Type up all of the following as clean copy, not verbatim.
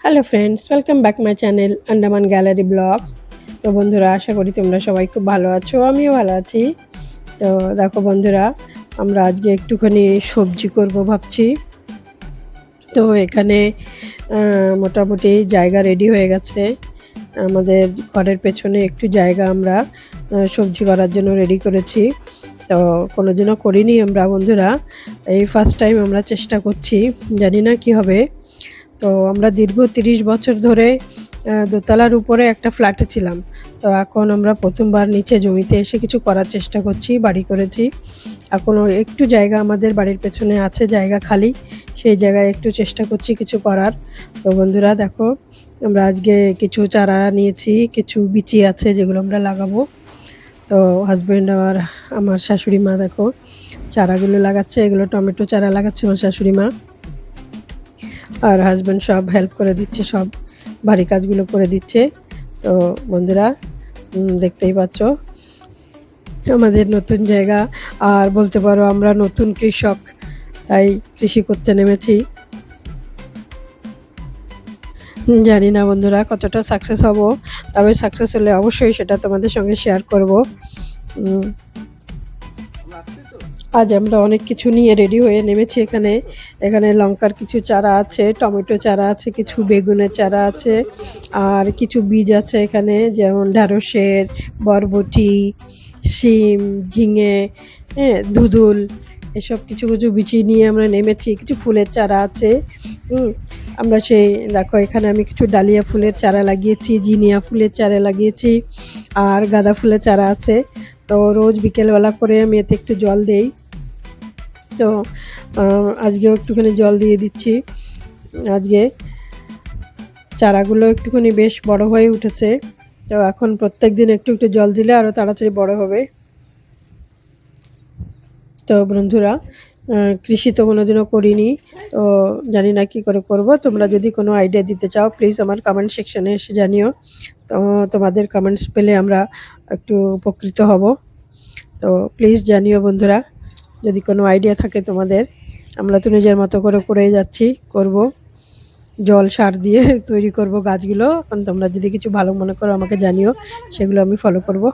Hello friends, welcome back my channel Andaman gallery blogs. তো বন্ধুরা, আশা করি তোমরা সবাই খুব ভালো আছো, আমিও ভালো আছি। তো দেখো বন্ধুরা, আমরা আজকে একটুখানি সবজি করব ভাবছি। তো এখানে মোটামুটি জায়গা রেডি হয়ে গেছে। আমাদের ঘরের পেছনে একটু জায়গা আমরা সবজি করার জন্য রেডি করেছি। তো কোনোদিনও করিনি আমরা বন্ধুরা, এই ফার্স্ট টাইম আমরা চেষ্টা করছি, জানি না কি হবে। তো আমরা দীর্ঘ 30 বছর ধরে দোতলার উপরে একটা ফ্ল্যাটে ছিলাম। তো এখন আমরা প্রথমবার নিচে জমিতে এসে কিছু করার চেষ্টা করছি, বাড়ি করেছি। এখনও একটু জায়গা আমাদের বাড়ির পেছনে আছে, জায়গা খালি, সেই জায়গায় একটু চেষ্টা করছি কিছু করার। তো বন্ধুরা দেখো, আমরা আজকে কিছু চারা নিয়েছি, কিছু বিচি আছে যেগুলো আমরা লাগাবো। তো হাজব্যান্ড আর আমার শাশুড়ি মা দেখো চারাগুলো লাগাচ্ছে, এগুলো টমেটো চারা লাগাচ্ছে আমার শাশুড়ি মা। আর হাজব্যান্ড সব হেল্প করে দিচ্ছে, সব ভারী কাজগুলো করে দিচ্ছে। তো বন্ধুরা, দেখতেই পাচ্ছ আমাদের নতুন জায়গা, আর বলতে পারো আমরা নতুন কৃষক, তাই কৃষি করতে নেমেছি। জানি না বন্ধুরা কতটা সাকসেস হব, তবে সাকসেস হলে অবশ্যই সেটা তোমাদের সঙ্গে শেয়ার করব। আজ আমরা অনেক কিছু নিয়ে রেডি হয়ে নেমেছি এখানে। এখানে লঙ্কার কিছু চারা আছে, টমেটো চারা আছে, কিছু বেগুনের চারা আছে, আর কিছু বীজ আছে এখানে, যেমন ঢ্যাঁড়সের, বরবটি, শিম, ঝিঙে, হ্যাঁ, ধুদুল, এসব কিছু কিছু বিচি নিয়ে আমরা নেমেছি। কিছু ফুলের চারা আছে। আমরা সেই দেখো এখানে আমি কিছু ডালিয়া ফুলের চারা লাগিয়েছি, জিনিয়া ফুলের চারা লাগিয়েছি, আর গাঁদা ফুলের চারা আছে। তো রোজ বিকেলবেলা করে আমি এতে একটু জল দেই। তো আজকেও একটুখানি জল দিয়ে দিচ্ছি। আজকে চারাগুলো একটুখানি বেশ বড় হয়ে উঠেছে। তো এখন প্রত্যেক দিন একটু একটু জল দিলে আরও তাড়াতাড়ি বড় হবে। তো বন্ধুরা, কৃষি তো কোনোদিনও করিনি, তো জানি না কী করে করব। তোমরা যদি কোনো আইডিয়া দিতে চাও প্লিজ আমার কমেন্ট সেকশানে এসে জানিও। তো তোমাদের কমেন্টস পেলে আমরা একটু উপকৃত হব। তো প্লিজ জানিও বন্ধুরা, যদি কোনো আইডিয়া থাকে তোমাদের। আমরা তো নিজের মতো করে করেই যাচ্ছি, করব, জল সার দিয়ে তৈরি করব গাছগুলো। এখন তোমরা যদি কিছু ভালো মনে করো আমাকে জানিও, সেগুলো আমি ফলো করব।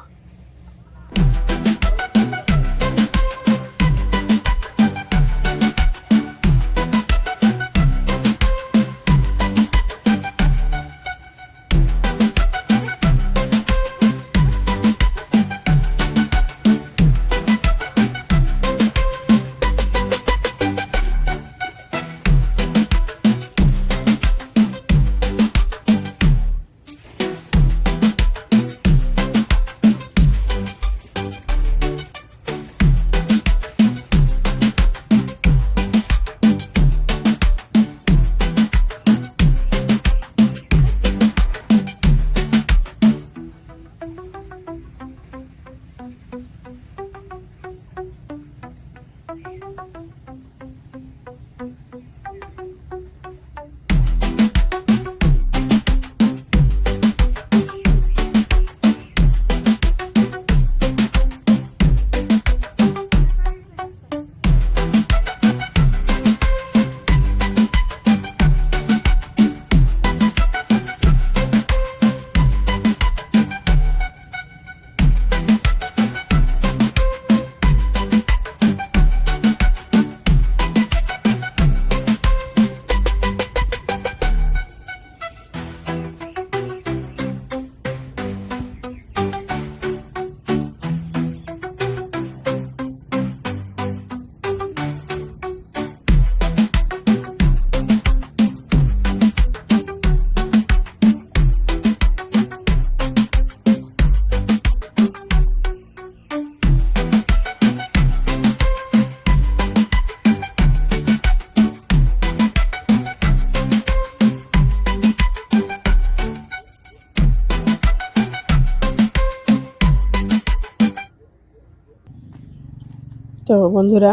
তো বন্ধুরা,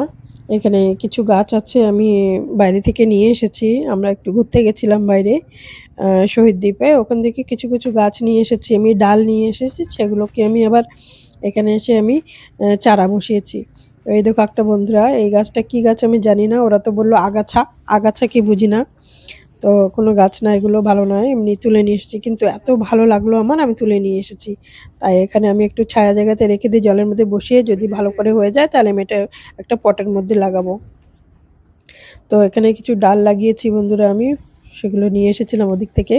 এখানে কিছু গাছ আছে, আমি বাইরে থেকে নিয়ে এসেছি। আমরা একটু ঘুরতে গেছিলাম বাইরে, শহীদ দ্বীপে, ওখান থেকে কিছু কিছু গাছ নিয়ে এসেছি, আমি ডাল নিয়ে এসেছি, সেগুলোকে আমি আবার এখানে এসে আমি চারা বসিয়েছি। তো এই দেখো একটা বন্ধুরা, এই গাছটা কি গাছ আমি জানি না, ওরা তো বললো আগাছা, আগাছা কি বুঝি না। তো কোনো গাছ না, এগুলো ভালো নয়, এমনি তুলে নিয়ে এসেছি, কিন্তু এত ভালো লাগলো আমার, আমি তুলে নিয়ে এসেছি। তাই এখানে আমি একটু ছায়া জায়গাতে রেখে দিই, জলের মধ্যে বসিয়ে, যদি ভালো করে হয়ে যায় তাহলে আমি এটা একটা পটের মধ্যে লাগাবো। তো এখানে কিছু ডাল লাগিয়েছি বন্ধুরা, আমি সেগুলো নিয়ে এসেছিলাম ওদিক থেকে।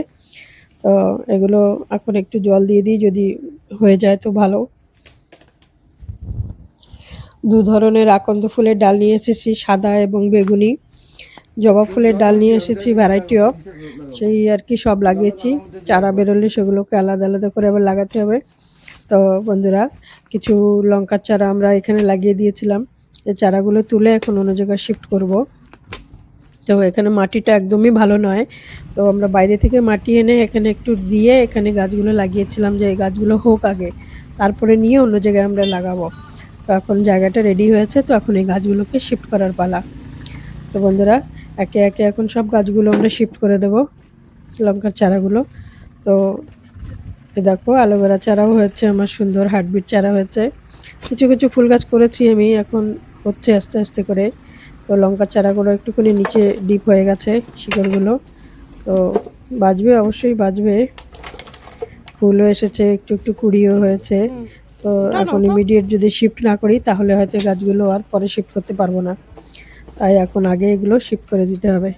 তো এগুলো এখন একটু জল দিয়ে দিই, যদি হয়ে যায় তো ভালো। দু ধরনের আকন্দ ফুলের ডাল নিয়ে এসেছি, সাদা এবং বেগুনি। জবা ফুলের ডাল নিয়ে এসেছি, ভ্যারাইটি অফ, সেই আর কি সব লাগিয়েছি। চারা বেরোলে সেগুলোকে আলাদা আলাদা করে আবার লাগাতে হবে। তো বন্ধুরা, কিছু লঙ্কার চারা আমরা এখানে লাগিয়ে দিয়েছিলাম, এই চারাগুলো তুলে এখন অন্য জায়গায় শিফট করব। তো এখানে মাটিটা একদমই ভালো নয়, তো আমরা বাইরে থেকে মাটি এনে এখানে একটু দিয়ে এখানে গাছগুলো লাগিয়েছিলাম, যে এই গাছগুলো হোক আগে, তারপরে নিয়ে অন্য জায়গায় আমরা লাগাবো। তো এখন জায়গাটা রেডি হয়েছে, তো এখন এই গাছগুলোকে শিফট করার পালা। তো বন্ধুরা, একে একে এখন সব গাছগুলো আমরা শিফট করে দেব, লঙ্কার চারাগুলো। তো দেখো অ্যালোভেরা চারাও হয়েছে আমার, সুন্দর হার্টবিট চারা হয়েছে, কিছু কিছু ফুল গাছ করেছি আমি, এখন হচ্ছে আস্তে আস্তে করে। তো লঙ্কার চারাগুলো একটুখানি নিচে ডিপ হয়ে গেছে শিকড়গুলো, তো বাজবে, অবশ্যই বাজবে। ফুলও এসেছে, একটু একটু কুড়িও হয়েছে। তো এখন ইমিডিয়েট যদি শিফট না করি তাহলে হয়তো গাছগুলো আর পরে শিফট করতে পারবো না, তাই এখন আগে এগুলো শিফট করে দিতে হবে।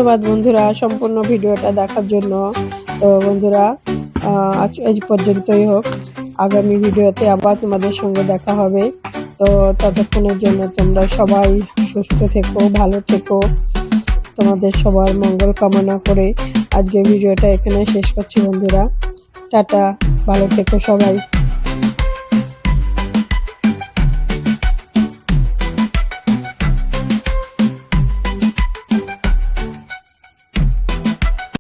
ধন্যবাদ বন্ধুরা সম্পূর্ণ ভিডিওটা দেখার জন্য। তো বন্ধুরা আজ এই পর্যন্তই হোক, আগামী ভিডিওতে আবার তোমাদের সঙ্গে দেখা হবে। তো ততক্ষণের জন্য তোমরা সবাই সুস্থ থেকো, ভালো থেকো, তোমাদের সবার মঙ্গল কামনা করে আজকে ভিডিওটা এখানে শেষ করছি বন্ধুরা। টাটা, ভালো থেকো সবাই।